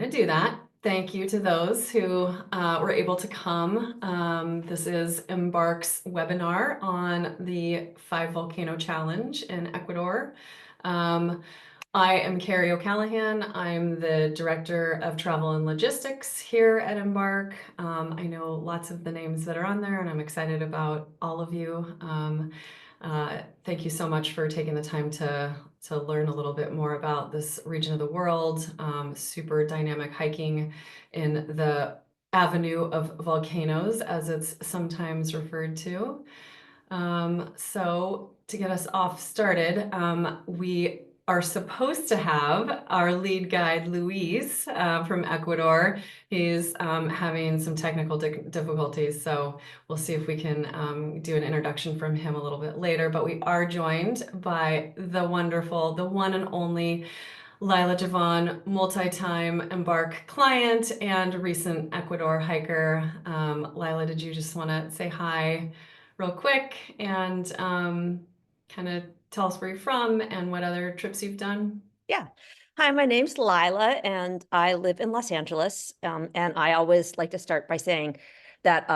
to do that. Thank you to those who were able to come. This is Embark's webinar on the 5 Volcano Challenge in Ecuador. I am Carrie O'Callahan. I'm the Director of Travel and Logistics here at Embark. I know lots of the names that are on there, and I'm excited about all of you. Thank you so much for taking the time to learn a little bit more about this region of the world. Super dynamic hiking in the Avenue of Volcanoes, as it's sometimes referred to. So to get us off started, we are supposed to have our lead guide, Luis, from Ecuador. He's having some technical difficulties, so we'll see if we can do an introduction from him a little bit later. But we are joined by the wonderful, the one and only Lila Javon, multi-time Embark client and recent Ecuador hiker. Lila, did you just want to say hi real quick and kind of tell us where you're from and what other trips you've done? Yeah. Hi, my name's Lila, and I live in Los Angeles. And I always like to start by saying that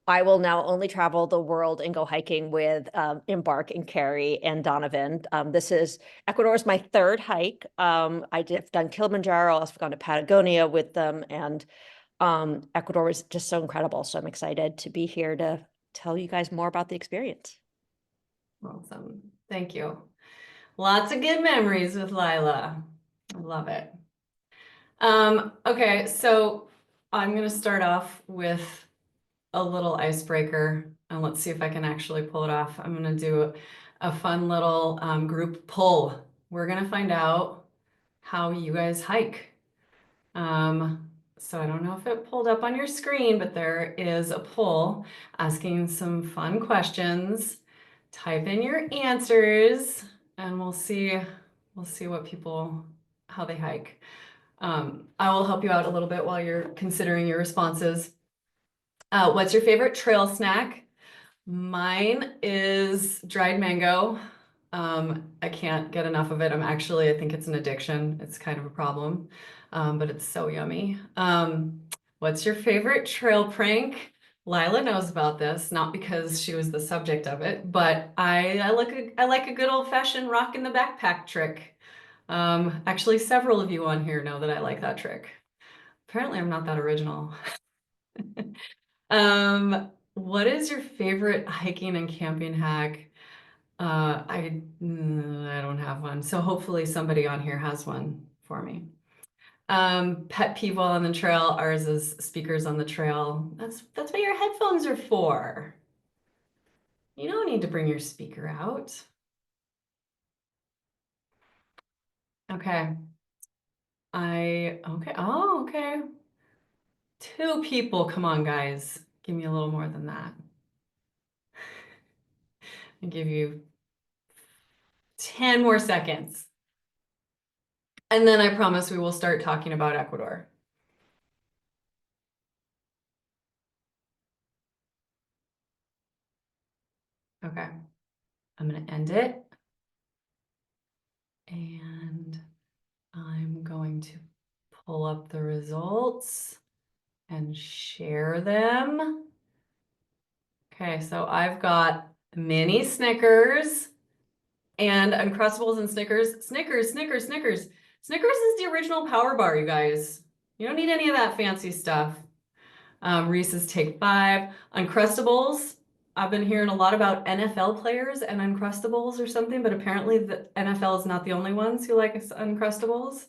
I will now only travel the world and go hiking with Embark and Carrie and Donovan. Ecuador is my third hike. I've done Kilimanjaro, I've gone to Patagonia with them, and Ecuador is just so incredible. So I'm excited to be here to tell you guys more about the experience. Awesome. Thank you. Lots of good memories with Lila. I love it. Okay, so I'm going to start off with a little icebreaker, and let's see if I can actually pull it off. I'm going to do a fun little group poll. We're going to find out how you guys hike. So I don't know if it pulled up on your screen, but there is a poll asking some fun questions. Type in your answers, and we'll see what people, how they hike. I will help you out a little bit while you're considering your responses. What's your favorite trail snack? Mine is dried mango. I can't get enough of it. I think it's an addiction. It's kind of a problem, but it's so yummy. What's your favorite trail prank? Lila knows about this, not because she was the subject of it, but I like a good old-fashioned rock in the backpack trick. Actually, several of you on here know that I like that trick. Apparently, I'm not that original. What is your favorite hiking and camping hack? I don't have one, so hopefully somebody on here has one for me. Pet peeve while on the trail. Ours is speakers on the trail. That's what your headphones are for. You don't need to bring your speaker out. Okay. Okay. Oh, okay. 2 people. Come on, guys. Give me a little more than that. I'll give you 10 more seconds. And then I promise we will start talking about Ecuador. Okay. I'm going to end it. And I'm going to pull up the results and share them. Okay, so I've got mini Snickers and Uncrustables and Snickers. Snickers. Snickers is the original power bar, you guys. You don't need any of that fancy stuff. Reese's Take 5. Uncrustables. I've been hearing a lot about NFL players and Uncrustables or something, but apparently the NFL is not the only ones who like Uncrustables.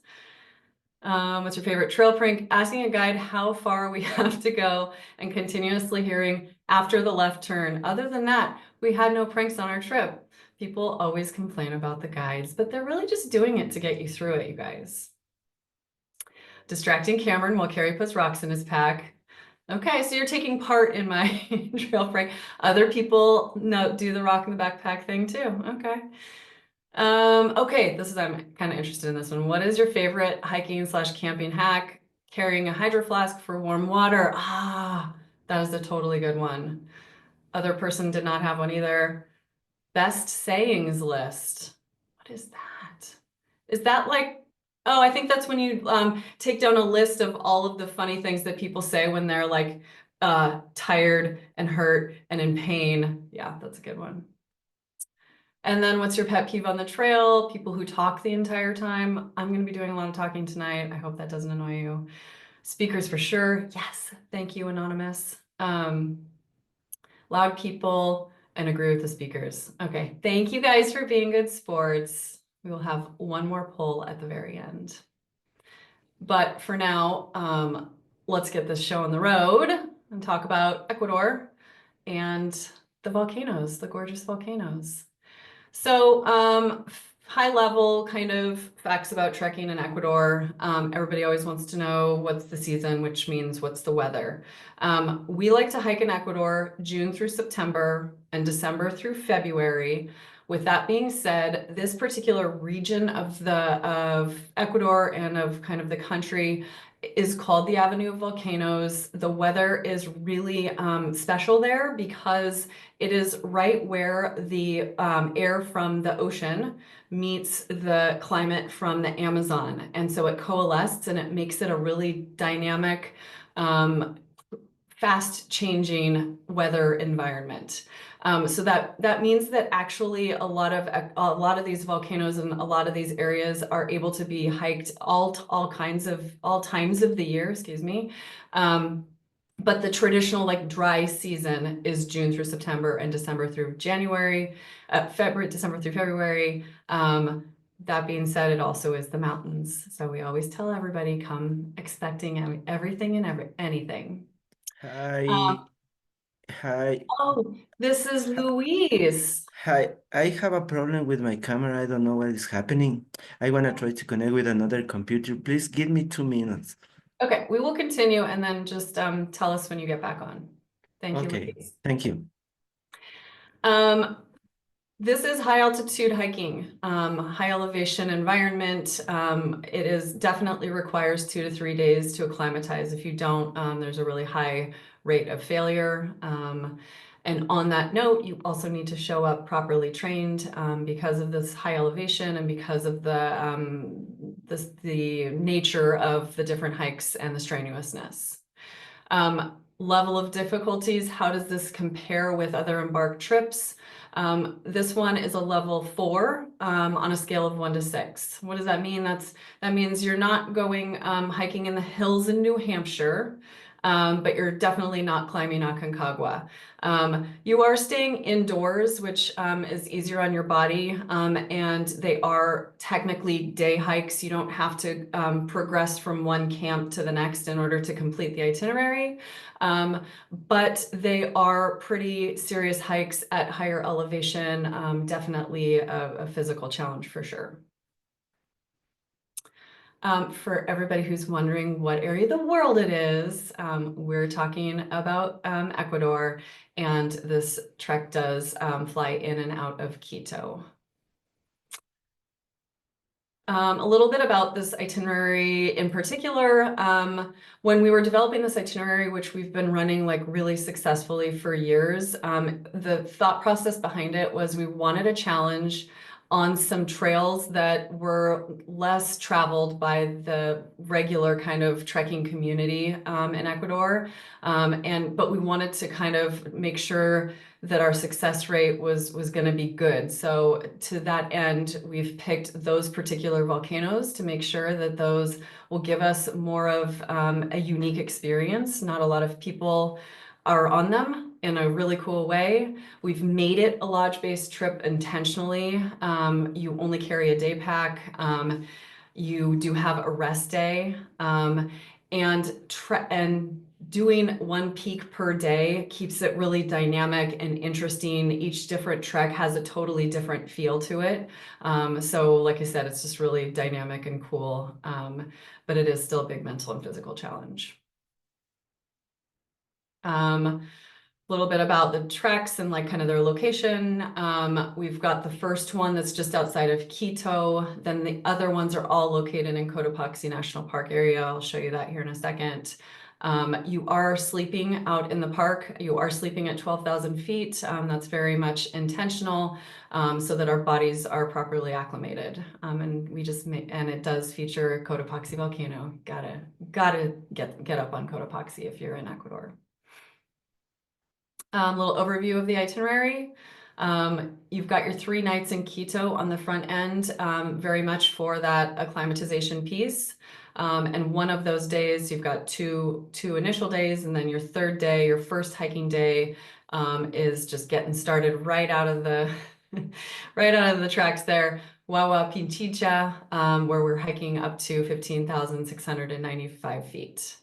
What's your favorite trail prank? Asking a guide how far we have to go and continuously hearing after the left turn. Other than that, we had no pranks on our trip. People always complain about the guides, but they're really just doing it to get you through it, you guys. Distracting Cameron while Carrie puts rocks in his pack. Okay, so you're taking part in my trail prank. Other people do the rock in the backpack thing too. Okay. Okay, I'm kind of interested in this one. What is your favorite hiking/camping hack? Carrying a hydro flask for warm water. Ah, that is a totally good one. Other person did not have one either. Best sayings list. What is that? Is that like Oh, I think that's when you take down a list of all of the funny things that people say when they're like tired and hurt and in pain. Yeah, that's a good one. And then what's your pet peeve on the trail? People who talk the entire time. I'm going to be doing a lot of talking tonight. I hope that doesn't annoy you. Speakers for sure. Yes. Thank you, Anonymous. Loud people and agree with the speakers. Okay. Thank you guys for being good sports. We will have one more poll at the very end. But for now, let's get this show on the road and talk about Ecuador and the volcanoes, the gorgeous volcanoes. So, high level kind of facts about trekking in Ecuador. Everybody always wants to know what's the season, which means what's the weather. We like to hike in Ecuador June through September and December through February. With that being said, this particular region of Ecuador and of kind of the country is called the Avenue of Volcanoes. The weather is really special there because it is right where the air from the ocean meets the climate from the Amazon. And so it coalesces and it makes it a really dynamic, fast changing weather environment. So that means that actually a lot of these volcanoes and a lot of these areas are able to be hiked all times of the year, excuse me. But the traditional like dry season is June through September and December through January, December through February. That being said, it also is the mountains. So we always tell everybody come expecting everything and anything. Hi, hi, Oh, this is Louise. hi. I have a problem with my camera. I don't know what is happening. I want to try to connect with another computer. Please give me 2 minutes. Okay, we will continue and then just tell us when you get back on. Thank you, Okay, Louise. thank you. Um, This is high altitude hiking, high elevation environment. It is definitely requires 2 to 3 days to acclimatize. If you don't, there's a really high rate of failure. And on that note, you also need to show up properly trained because of this high elevation and because of the nature of the different hikes and the strenuousness. Level of difficulties, how does this compare with other Embark trips? This one is a level 4 on a scale of 1 to 6. What does that mean? That means you're not going hiking in the hills in New Hampshire, but you're definitely not climbing Aconcagua. You are staying indoors, which is easier on your body, and they are technically day hikes. You don't have to progress from one camp to the next in order to complete the itinerary. But they are pretty serious hikes at higher elevation, definitely a physical challenge for sure. For everybody who's wondering what area of the world it is, we're talking about Ecuador, and this trek does fly in and out of Quito. A little bit about this itinerary in particular. When we were developing this itinerary, which we've been running like really successfully for years, the thought process behind it was we wanted a challenge on some trails that were less traveled by the regular kind of trekking community in Ecuador. But we wanted to kind of make sure that our success rate was going to be good. So to that end, we've picked those particular volcanoes to make sure that those will give us more of a unique experience. Not a lot of people are on them in a really cool way. We've made it a lodge-based trip intentionally. You only carry a day pack. You do have a rest day, and doing one peak per day keeps it really dynamic and interesting. Each different trek has a totally different feel to it. So like I said, it's just really dynamic and cool, but it is still a big mental and physical challenge. Little bit about the treks and like kind of their location. We've got the first one that's just outside of Quito. Then the other ones are all located in Cotopaxi National Park area. I'll show you that here in a second. You are sleeping out in the park. You are sleeping at 12,000 feet. That's very much intentional, so that our bodies are properly acclimated. And it does feature Cotopaxi volcano. Gotta get up on Cotopaxi if you're in Ecuador. Little overview of the itinerary. You've got your 3 nights in Quito on the front end, very much for that acclimatization piece. And one of those days, you've got two initial days, and then your third day, your first hiking day, is just getting started right out of the right out of the tracks there. Wawa Pinchicha, where we're hiking up to 15,695 feet.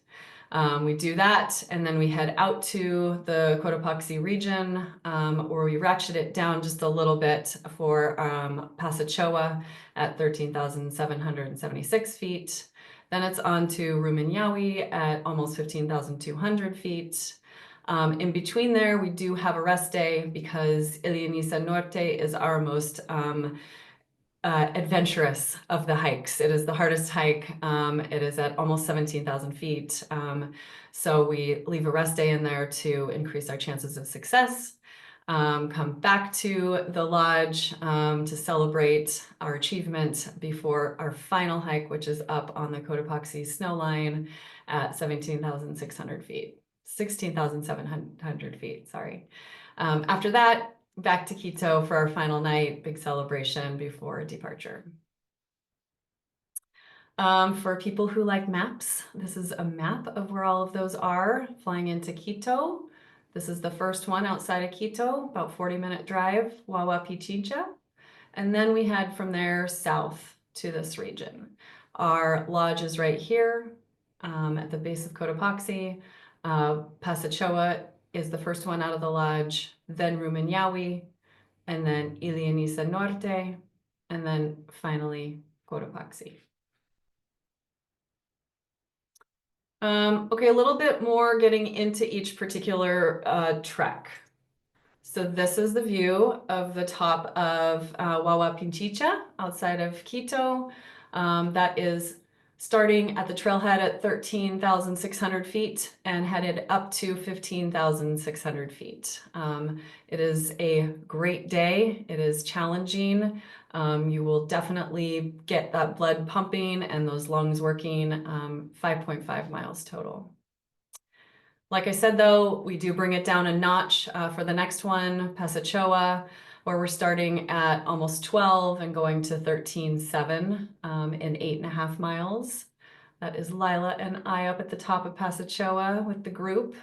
We do that, and then we head out to the Cotopaxi region, where we ratchet it down just a little bit for Pasachoa at 13,776 feet. Then it's on to Rumiñahui at almost 15,200 feet. In between there, we do have a rest day because Ilianiza Norte is our most adventurous of the hikes. It is the hardest hike. It is at almost 17,000 feet. So we leave a rest day in there to increase our chances of success. Come back to the lodge to celebrate our achievement before our final hike, which is up on the Cotopaxi snow line at 17,600 feet. 16,700 feet, sorry. After that, back to Quito for our final night, big celebration before departure. For people who like maps, this is a map of where all of those are flying into Quito. This is the first one outside of Quito, about 40-minute drive, Wawa Pichincha. And then we head from there south to this region. Our lodge is right here at the base of Cotopaxi. Pasachoa is the first one out of the lodge, then Rumiñahui, and then Ilianiza Norte, and then finally Cotopaxi. Okay, a little bit more getting into each particular trek. So this is the view of the top of Wawa Pinchicha outside of Quito. That is starting at the trailhead at 13,600 feet and headed up to 15,600 feet. It is a great day. It is challenging. You will definitely get that blood pumping and those lungs working. 5.5 miles total. Like I said, though, we do bring it down a notch for the next one, Pasachoa, where we're starting at almost 12 and going to 13.7 in 8.5 miles. That is Lila and I up at the top of Pasachoa with the group.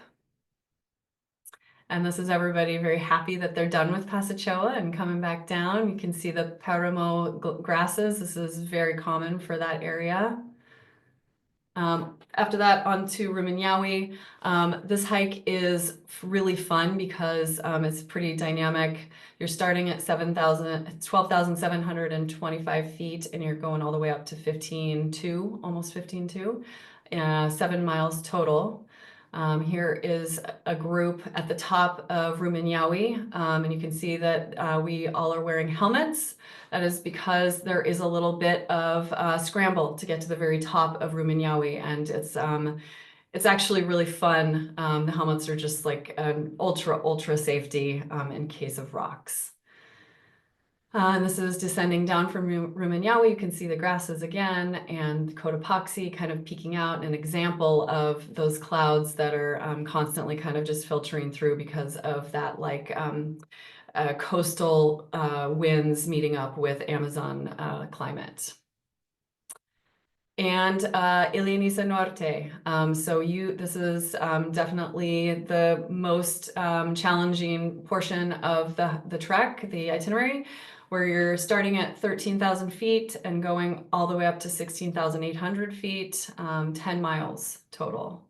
And this is everybody very happy that they're done with Pasachoa and coming back down. You can see the paramo grasses. This is very common for that area. After that, on to Rumiñahui. This hike is really fun because it's pretty dynamic. You're starting at 12,725 feet, and you're going all the way up to 15.2, almost 15.2, 7 miles total. Here is a group at the top of Rumiñahui, and you can see that we all are wearing helmets. That is because there is a little bit of scramble to get to the very top of Rumiñahui, and it's actually really fun. The helmets are just like an ultra safety in case of rocks. And this is descending down from Rumiñahui. You can see the grasses again, and Cotopaxi kind of peeking out, an example of those clouds that are constantly kind of just filtering through because of that coastal winds meeting up with Amazon climate. And Ilianiza Norte. This is definitely the most challenging portion of the trek, the itinerary, where you're starting at 13,000 feet and going all the way up to 16,800 feet, 10 miles total.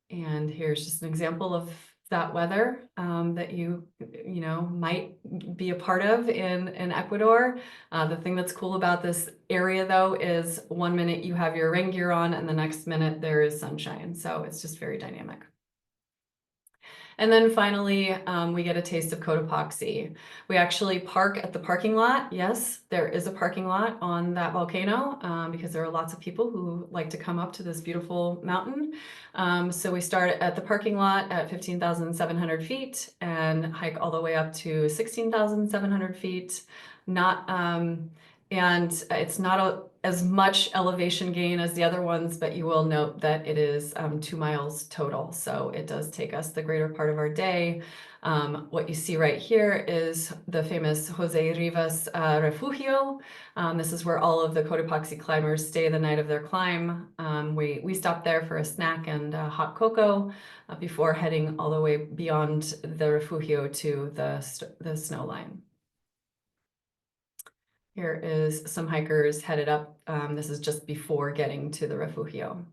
And here's just an example of that weather that you might be a part of in Ecuador. The thing that's cool about this area, though, is 1 minute you have your rain gear on and the next minute there is sunshine. So it's just very dynamic. And then finally, we get a taste of Cotopaxi. We actually park at the parking lot. Yes, there is a parking lot on that volcano because there are lots of people who like to come up to this beautiful mountain. So we start at the parking lot at 15,700 feet and hike all the way up to 16,700 feet. And it's not as much elevation gain as the other ones, but you will note that it is 2 miles total. So it does take us the greater part of our day. What you see right here is the famous Jose Rivas Refugio. This is where all of the Cotopaxi climbers stay the night of their climb. We stop there for a snack and hot cocoa before heading all the way beyond the Refugio to the snow line. Here is some hikers headed up. This is just before getting to the Refugio.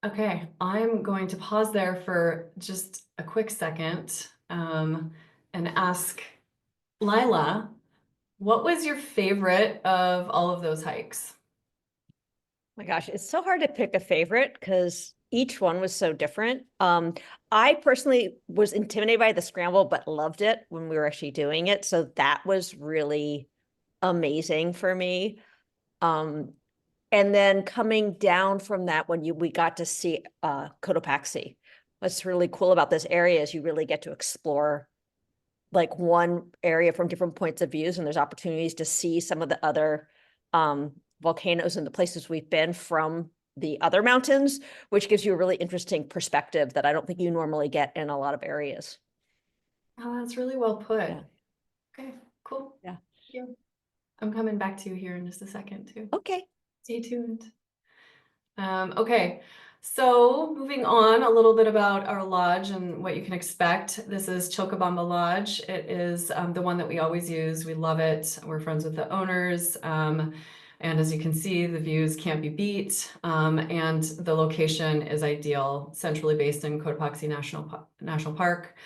Okay, I'm going to pause there for just a quick second and ask Lila, what was your favorite of all of those hikes? My gosh, it's so hard to pick a favorite because each one was so different. I personally was intimidated by the scramble, but loved it when we were actually doing it. So that was really amazing for me. And then coming down from that, when we got to see Cotopaxi. What's really cool about this area is you really get to explore like one area from different points of views, and there's opportunities to see some of the other volcanoes and the places we've been from the other mountains, which gives you a really interesting perspective that I don't think you normally get in a lot of areas. Oh, that's really well put. Yeah. Okay, cool. Yeah. Thank you. I'm coming back to you here in just a second too. Okay. Stay tuned. Okay, so moving on a little bit about our lodge and what you can expect. This is Chilcobamba Lodge. It is the one that we always use. We love it. We're friends with the owners. And as you can see, the views can't be beat. And the location is ideal, centrally based in Cotopaxi National Park.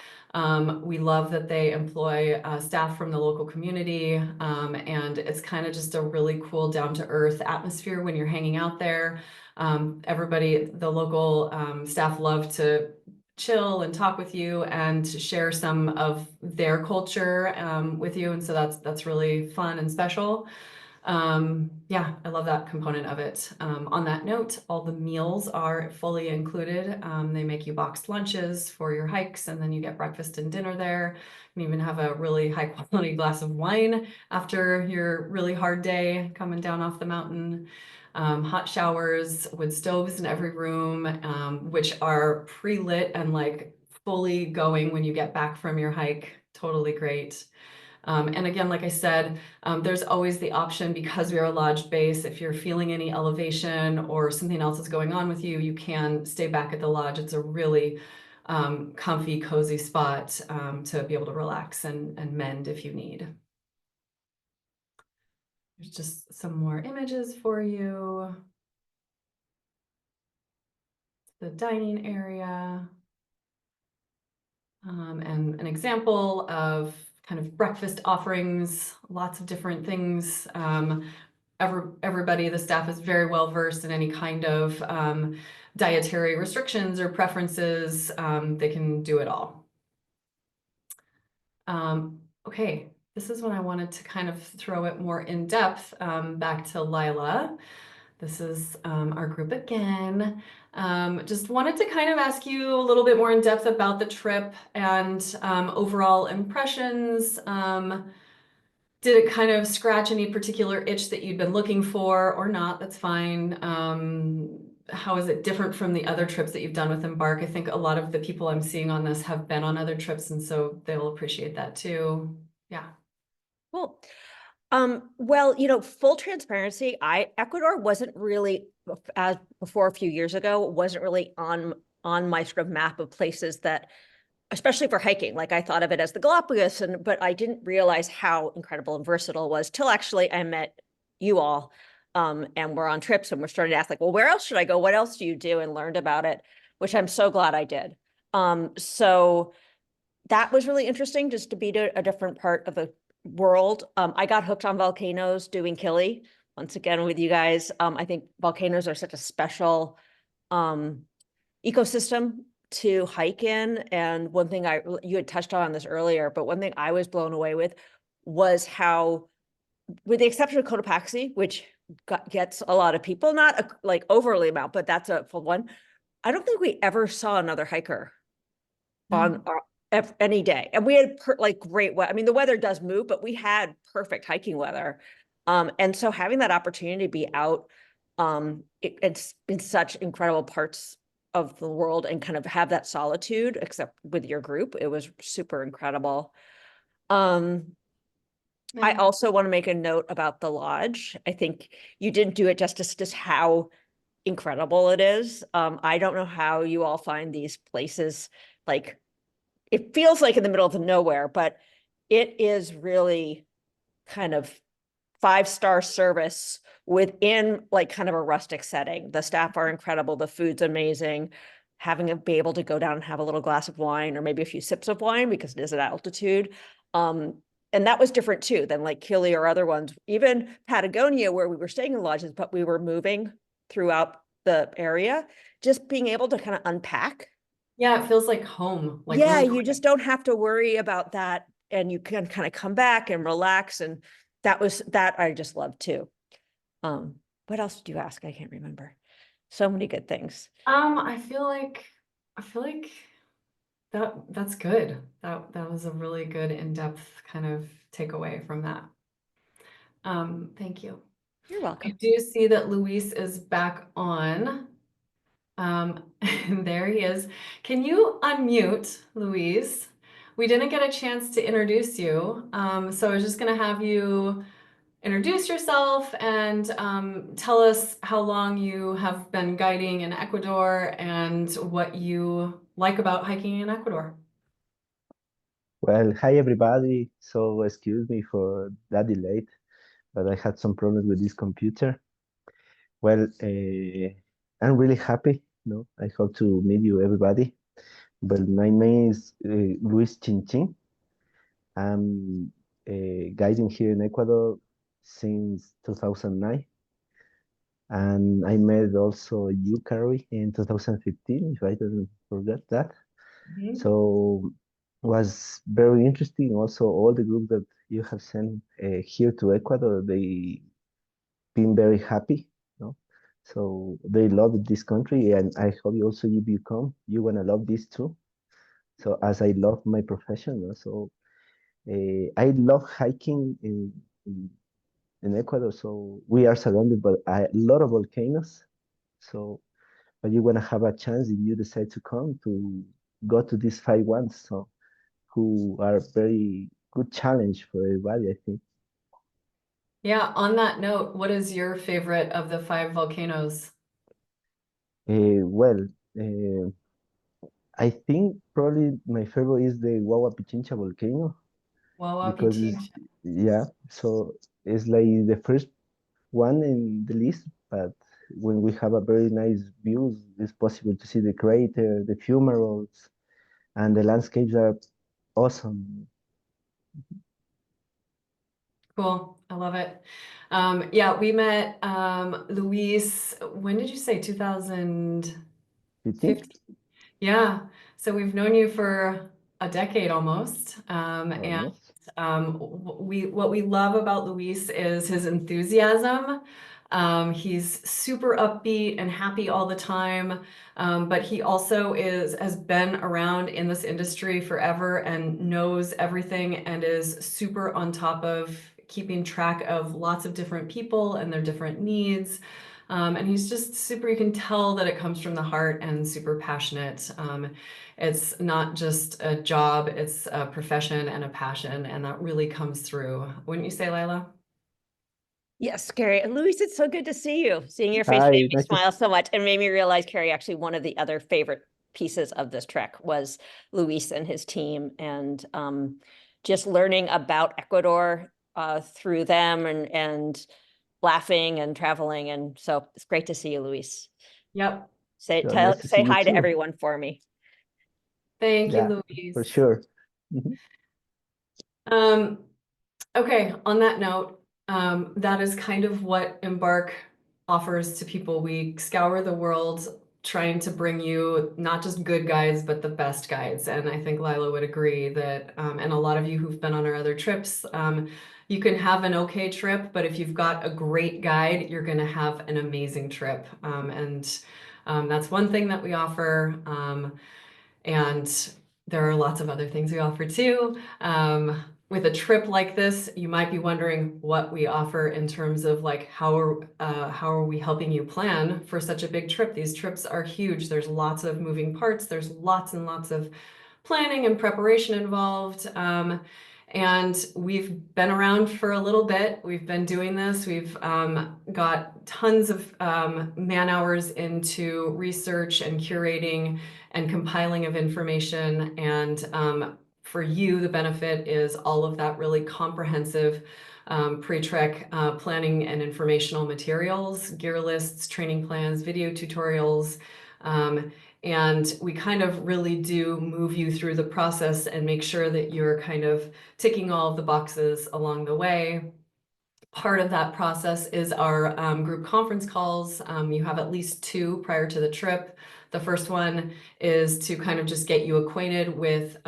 We love that they employ staff from the local community, and it's kind of just a really cool down-to-earth atmosphere when you're hanging out there. Everybody, the local staff love to chill and talk with you and share some of their culture with you, and so that's really fun and special. Yeah, I love that component of it. On that note, all the meals are fully included. They make you boxed lunches for your hikes, and then you get breakfast and dinner there. You can even have a really high quality glass of wine after your really hard day coming down off the mountain. Hot showers with stoves in every room, which are pre-lit and like fully going when you get back from your hike. Totally great. And again, like I said, there's always the option, because we are a lodge base, if you're feeling any elevation or something else is going on with you, you can stay back at the lodge. It's a really comfy, cozy spot to be able to relax and mend if you need. There's just some more images for you. The dining area. And an example of kind of breakfast offerings, lots of different things. Everybody, the staff is very well versed in any kind of dietary restrictions or preferences. They can do it all. Okay, this is when I wanted to kind of throw it more in depth back to Lila. This is our group again. Just wanted to kind of ask you a little bit more in depth about the trip and overall impressions. Did it kind of scratch any particular itch that you'd been looking for or not? That's fine. How is it different from the other trips that you've done with Embark? I think a lot of the people I'm seeing on this have been on other trips, and so they'll appreciate that too. Yeah. Cool. Well, full transparency, Ecuador wasn't really, as before a few years ago, wasn't really on my sort of map of places that, especially for hiking, like I thought of it as the Galapagos, but I didn't realize how incredible and versatile it was till actually I met you all, and we're on trips and we're starting to ask like, well, where else should I go? What else do you do? And learned about it, which I'm so glad I did. So that was really interesting, just to be to a different part of the world. I got hooked on volcanoes doing Kili once again with you guys. I think volcanoes are such a special ecosystem to hike in. And one thing you had touched on this earlier, but one thing I was blown away with was how, with the exception of Cotopaxi, which gets a lot of people, not like overly amount, but that's a full one. I don't think we ever saw another hiker on any day. And we had like great weather. I mean, the weather does move, but we had perfect hiking weather. And so having that opportunity to be out, it's in such incredible parts of the world and kind of have that solitude, except with your group, it was super incredible. I Yeah. also want to make a note about the lodge. I think you didn't do it justice, just how incredible it is. I don't know how you all find these places, like it feels like in the middle of nowhere, but it is really kind of 5-star service within like kind of a rustic setting. The staff are incredible. The food's amazing. Having to be able to go down and have a little glass of wine or maybe a few sips of wine because it is at altitude. And that was different too than like Kili or other ones. Even Patagonia, where we were staying in lodges, but we were moving throughout the area, just being able to kind of unpack. Yeah, it feels like home, like Yeah, really you quick. just don't have to worry about that, and you can kind of come back and relax. And that I just love too. What else did you ask? I can't remember. So many good things. I feel like that's good. That was a really good in-depth kind of takeaway from that. Thank you. You're I welcome. do see that Luis is back on. There he is. Can you unmute, Luis? We didn't get a chance to introduce you, so I was just gonna have you introduce yourself and tell us how long you have been guiding in Ecuador and what you like about hiking in Ecuador. Well, hi everybody. So excuse me for that delay, but I had some problems with this computer. Well, I'm really happy. I hope to meet you everybody. Well, my name is Luis Chinchin. I'm guiding here in Ecuador since 2009, and I met also you, Carrie, in 2015, if I don't forget that. Mhm. So was very interesting. Also, all the groups that you have sent here to Ecuador, they been very happy. No, so they love this country, and I hope you also if you come, you wanna love this too. So as I love my profession, so I love hiking in Ecuador. So we are surrounded by a lot of volcanoes. So, but you wanna have a chance if you decide to come to go to these 5 ones. So who are very good challenge for everybody, I think. Yeah, on that note, what is your favorite of the 5 volcanoes? Well, uh, I think probably my favorite is the Wawa Pichincha volcano Wawa because it's, Pichincha. yeah, so it's like the first one in the list, but when we have a very nice views, it's possible to see the crater, the fumaroles, and the landscapes are awesome. Cool. I love it. Yeah, we met Luis, when did you say 15? 2015? Yeah, so we've known you for a decade almost. And Almost. what we love about Luis is his enthusiasm. He's super upbeat and happy all the time. But he also has been around in this industry forever and knows everything and is super on top of keeping track of lots of different people and their different needs. And he's just super, you can tell that it comes from the heart and super passionate. It's not just a job, it's a profession and a passion, and that really comes through. Wouldn't you say, Lila? Yes, Carrie. And Luis, it's so good to see you. Seeing your face made Hi, me nice to smile so much and made me realize, Carrie, actually one of the other favorite pieces of this trek was Luis and his team, and just learning about Ecuador through them, and laughing and traveling. And so it's great to see you, Luis. Yep. so nice to see Say you hi to too. everyone for me. Thank Yeah, you, for Louise. sure. Mhm. Um, okay, on that note, that is kind of what Embark offers to people. We scour the world trying to bring you not just good guides, but the best guides. And I think Lila would agree that, and a lot of you who've been on our other trips, you can have an okay trip, but if you've got a great guide, you're going to have an amazing trip. That's one thing that we offer. And there are lots of other things we offer too. With a trip like this, you might be wondering what we offer in terms of like how are we helping you plan for such a big trip? These trips are huge. There's lots of moving parts. There's lots and lots of planning and preparation involved. And we've been around for a little bit. We've been doing this. We've got tons of man hours into research and curating and compiling of information. And for you, the benefit is all of that really comprehensive pre-trek planning and informational materials, gear lists, training plans, video tutorials. And we kind of really do move you through the process and make sure that you're kind of ticking all of the boxes along the way. Part of that process is our group conference calls. You have at least 2 prior to the trip. The first one is to kind of just get you acquainted with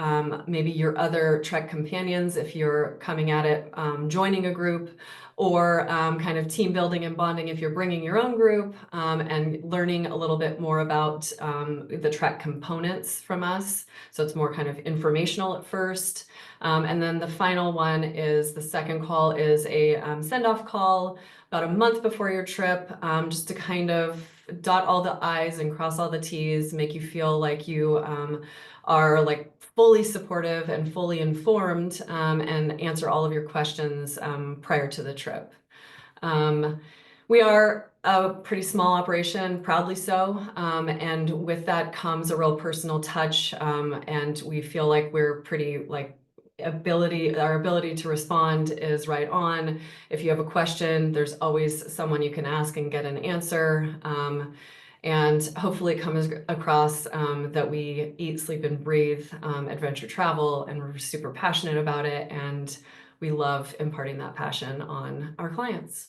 maybe your other trek companions if you're coming at it joining a group, or kind of team building and bonding if you're bringing your own group, and learning a little bit more about the trek components from us. So it's more kind of informational at first. And then the final one is the second call is a send-off call about a month before your trip, just to kind of dot all the I's and cross all the T's, make you feel like you are like fully supportive and fully informed, and answer all of your questions prior to the trip. We are a pretty small operation, proudly so, and with that comes a real personal touch, and we feel like we're pretty like our ability to respond is right on. If you have a question, there's always someone you can ask and get an answer. And hopefully it comes across that we eat, sleep, and breathe adventure travel, and we're super passionate about it, and we love imparting that passion on our clients.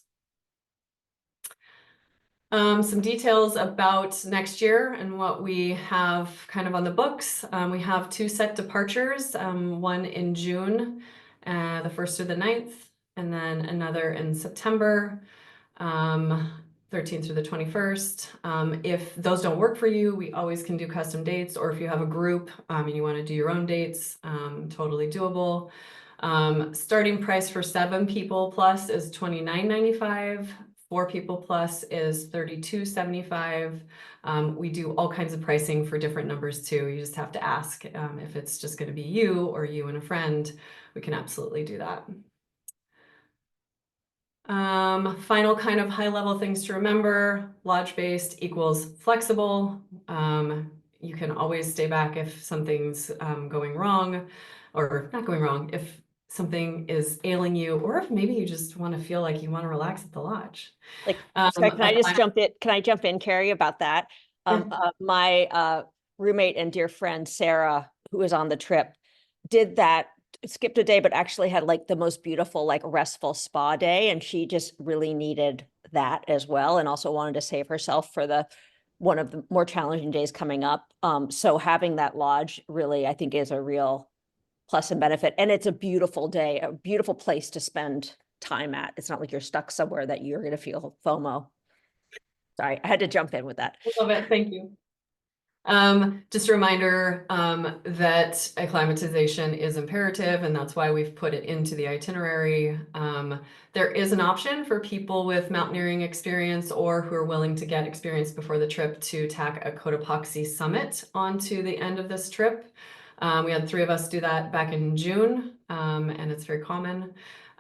Some details about next year and what we have kind of on the books. We have 2 set departures, one in June, the 1st through the 9th, and then another in September, 13th through the 21st. If those don't work for you, we always can do custom dates, or if you have a group and you want to do your own dates, totally doable. Starting price for 7 people plus is $29.95. 4 people plus is $32.75. We do all kinds of pricing for different numbers too. You just have to ask if it's just going to be you or you and a friend. We can absolutely do that. Final kind of high level things to remember: lodge-based equals flexible. You can always stay back if something's going wrong, or not going wrong, if something is ailing you, or if maybe you just want to feel like you want to relax at the lodge. Like, sorry, can I just jump in? Can I jump in, Carrie, about that? My roommate and dear friend, Sarah, who was on the trip, did that, skipped a day, but actually had like the most beautiful, like restful spa day. And she just really needed that as well. And also wanted to save herself for one of the more challenging days coming up. So having that lodge really, I think, is a real plus and benefit. And it's a beautiful day, a beautiful place to spend time at. It's not like you're stuck somewhere that you're going to feel FOMO. Sorry, I had to jump in with that. I love it. Thank you. Just a reminder that acclimatization is imperative, and that's why we've put it into the itinerary. There is an option for people with mountaineering experience or who are willing to get experience before the trip to tack a Cotopaxi summit onto the end of this trip. We had 3 of us do that back in June, and it's very common.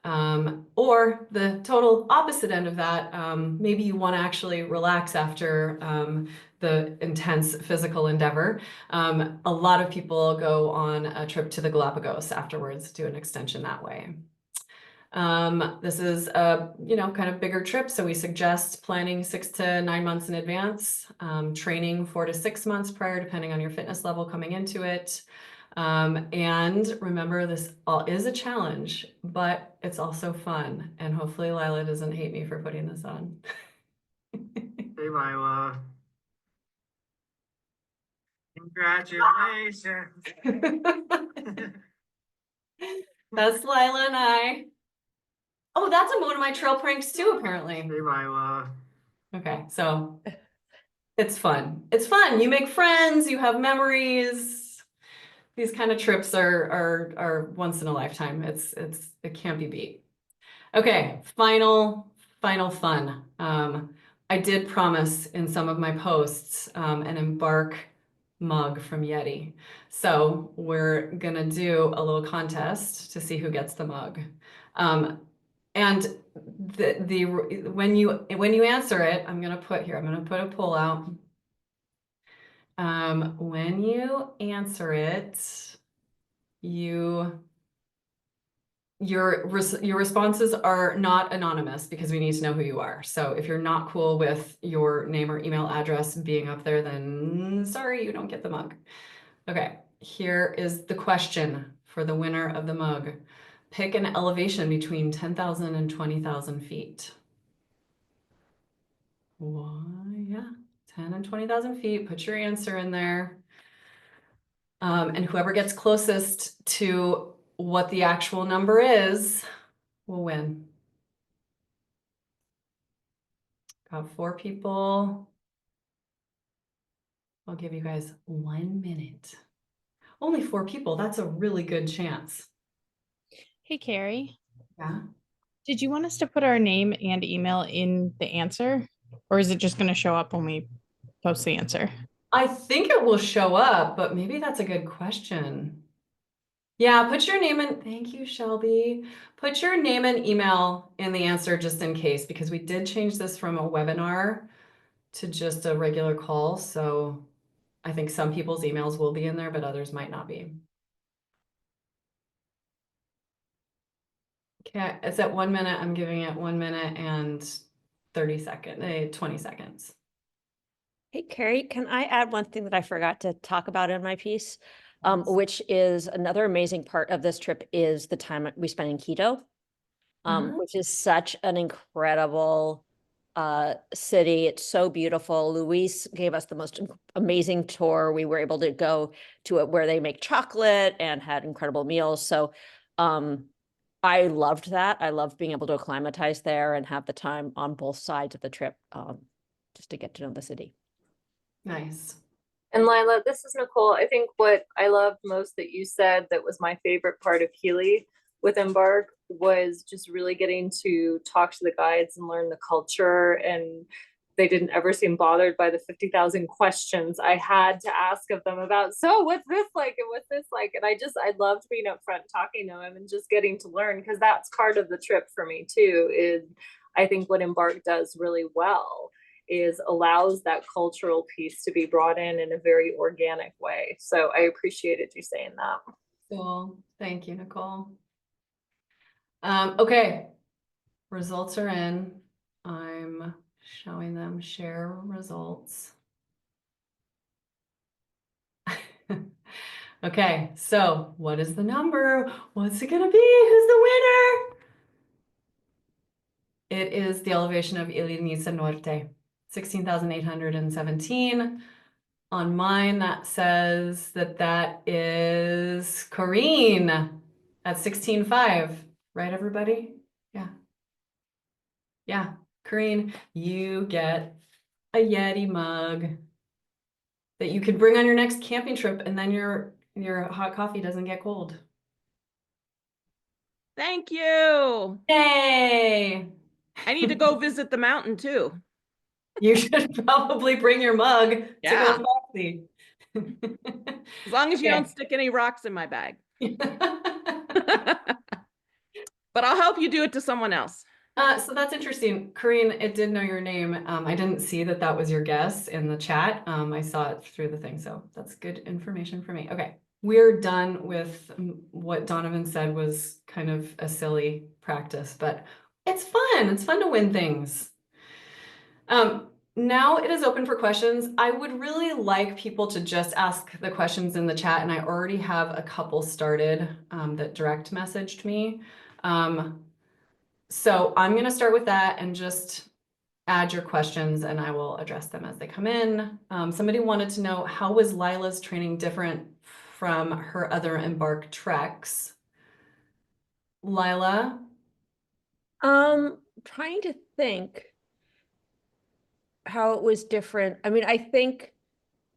Or the total opposite end of that, maybe you want to actually relax after the intense physical endeavor. A lot of people go on a trip to the Galapagos afterwards, do an extension that way. This is a kind of bigger trip, so we suggest planning 6 to 9 months in advance, training 4 to 6 months prior, depending on your fitness level coming into it. And remember, this all is a challenge, but it's also fun. And hopefully Lila doesn't hate me for putting this on. Hey, Lila. Congratulations. That's Lila and I. Oh, that's one of my trail pranks too, apparently. Hey, Lila. Okay, so it's fun. It's fun. You make friends, you have memories. These kind of trips are once in a lifetime. It can't be beat. Okay, final fun. I did promise in some of my posts an Embark mug from Yeti. So we're gonna do a little contest to see who gets the mug. And when you answer it, I'm gonna put a poll out. When you answer it, your responses are not anonymous because we need to know who you are. So if you're not cool with your name or email address being up there, then sorry, you don't get the mug. Okay, here is the question for the winner of the mug. Pick an elevation between 10,000 and 20,000 feet. Why, yeah, 10 and 20,000 feet. Put your answer in there. And whoever gets closest to what the actual number is will win. Got 4 people. I'll give you guys 1 minute. Only 4 people. That's a really good chance. Hey, Carrie, Yeah. did you want us to put our name and email in the answer? Or is it just going to show up when we post the answer? I think it will show up, but maybe that's a good question. Yeah, put your name in. Thank you, Shelby. Put your name and email in the answer just in case, because we did change this from a webinar to just a regular call. So I think some people's emails will be in there, but others might not be. Okay, it's at 1 minute. I'm giving it 1 minute and 20 seconds. Hey, Carrie, can I add one thing that I forgot to talk about in my piece? Yes. Which is another amazing part of this trip is the time we spent in Quito, which is such an incredible city. It's so beautiful. Luis gave us the most amazing tour. We were able to go to it where they make chocolate and had incredible meals. So I loved that. I loved being able to acclimatize there and have the time on both sides of the trip just to get to know the city. Nice. And Lila, this is Nicole. I think what I loved most that you said that was my favorite part of Keeley with Embark was just really getting to talk to the guides and learn the culture. And they didn't ever seem bothered by the 50,000 questions I had to ask of them about, so what's this like and what's this like? And I loved being up front talking to them and just getting to learn, because that's part of the trip for me too, is I think what Embark does really well is allows that cultural piece to be brought in a very organic way. So I appreciated you saying that. Cool. Thank you, Nicole. Okay. Results are in. I'm showing them share results. Okay, so what is the number? What's it gonna be? Who's the winner? It is the elevation of Iliniza Norte, 16,817. On mine, that says that is Corrine at 16.5. Right, everybody? Yeah. Yeah, Corrine, you get a Yeti mug that you could bring on your next camping trip, and then your hot coffee doesn't get cold. Thank you. Yay! I need to go visit the mountain too. You should probably bring your mug to Yeah. Cotopaxi. As long as you Okay. don't stick any rocks in my bag. But I'll help you do it to someone else. So that's interesting. Corrine, it did know your name. I didn't see that was your guess in the chat. I saw it through the thing, so that's good information for me. Okay, we're done with what Donovan said was kind of a silly practice, but it's fun. It's fun to win things. Now it is open for questions. I would really like people to just ask the questions in the chat, and I already have a couple started that direct messaged me. So I'm going to start with that and just add your questions and I will address them as they come in. Somebody wanted to know, how was Lila's training different from her other Embark treks? Lila? Trying to think how it was different. I mean, I think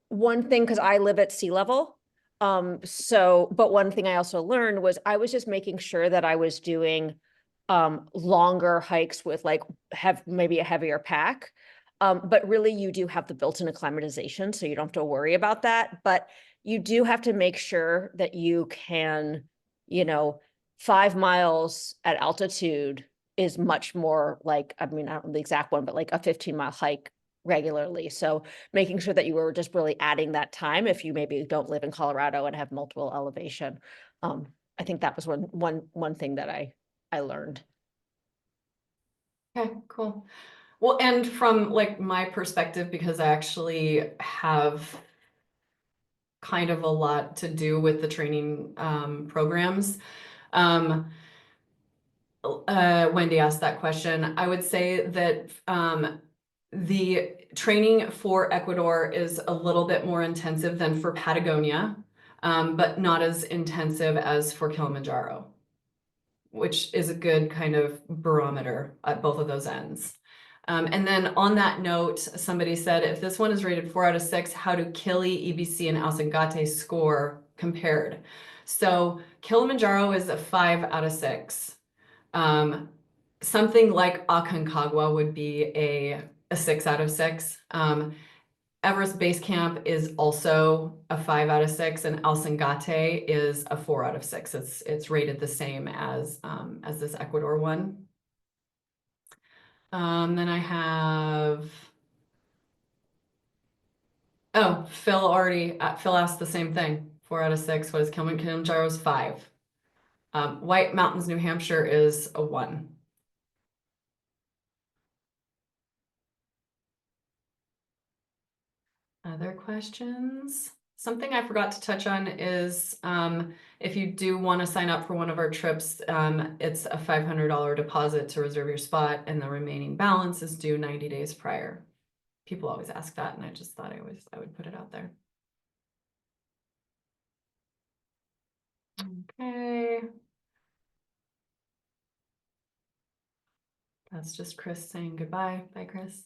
one thing, because I live at sea level, but one thing I also learned was I was just making sure that I was doing longer hikes with like maybe a heavier pack. But really you do have the built-in acclimatization, so you don't have to worry about that. But you do have to make sure that you can, 5 miles at altitude is much more like, I mean, I don't know the exact one, but like a 15-mile hike regularly. So making sure that you were just really adding that time if you maybe don't live in Colorado and have multiple elevation. I think that was one thing that I learned. Okay, cool. Well, and from like my perspective, because I actually have kind of a lot to do with the training programs. Wendy asked that question. I would say that the training for Ecuador is a little bit more intensive than for Patagonia, but not as intensive as for Kilimanjaro, which is a good kind of barometer at both of those ends. And then on that note, somebody said, if this one is rated 4 out of 6, how do Kili, EBC, and Alsangate score compared? So Kilimanjaro is a 5 out of 6. Something like Aconcagua would be a 6 out of 6. Everest Base Camp is also a 5 out of 6, and Alsangate is a 4 out of 6. It's rated the same as this Ecuador one. Then I have, oh, Phil asked the same thing. 4 out of 6. What is Kilimanjaro's 5? White Mountains, New Hampshire is a 1. Other questions? Something I forgot to touch on is if you do want to sign up for one of our trips, it's a $500 deposit to reserve your spot, and the remaining balance is due 90 days prior. People always ask that, and I just thought I would put it out there. Okay. That's just Chris saying goodbye. Bye, Chris.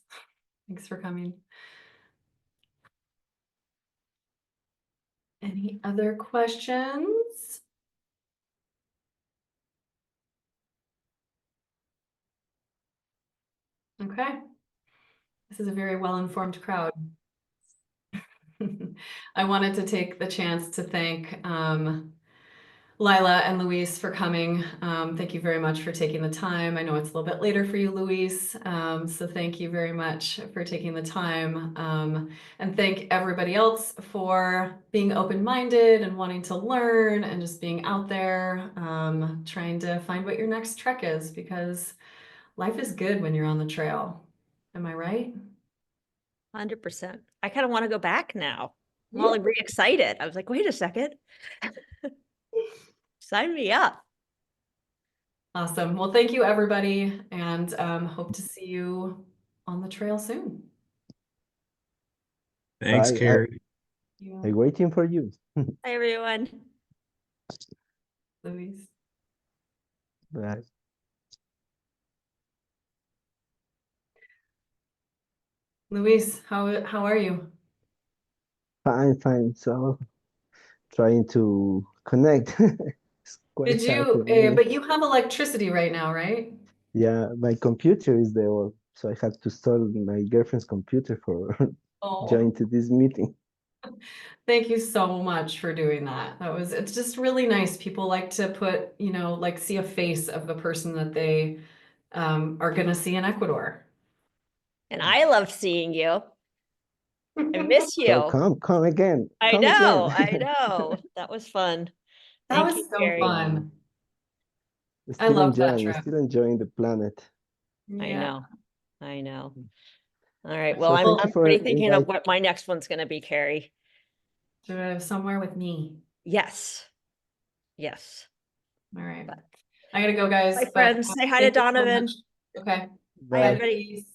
Thanks for coming. Any other questions? Okay. This is a very well-informed crowd. I wanted to take the chance to thank Lila and Luis for coming. Thank you very much for taking the time. I know it's a little bit later for you, Luis. So thank you very much for taking the time. And thank everybody else for being open-minded and wanting to learn and just being out there, trying to find what your next trek is, because life is good when you're on the trail. Am I right? 100%. I kind of want to go back now. I'm Yeah. all really excited. I was like, wait a second. Sign me up. Awesome. Well, thank you, everybody, and hope to see you on the trail soon. Thanks, Bye. Carrie. I'm waiting for you. Hi, everyone. Luis. Bye. Luis, how are you? Fine, fine. So trying to connect. It's quite Did hard you, for me. but you have electricity right now, right? Yeah, my computer is there, so I have to install my girlfriend's computer for Oh, join to this meeting. thank you so much for doing that. It's just really nice. People like to put, like see a face of the person that they are going to see in Ecuador. And I loved seeing you. I miss So you. come again. I Come know. again. I know. That was fun. That Thank was you, so Carrie. fun. I Still love that enjoying, trip. still enjoying the planet. I Yeah. know. I know. All right. So Well, I'm thank you for already thinking of invite. what my next one's going to be, Carrie. Somewhere with me. Yes. Yes. All right. But- I gotta go, guys. Bye, but, friends. Say hi to thank you so Donovan. much. Okay. Bye, Bye. everybody. Peace.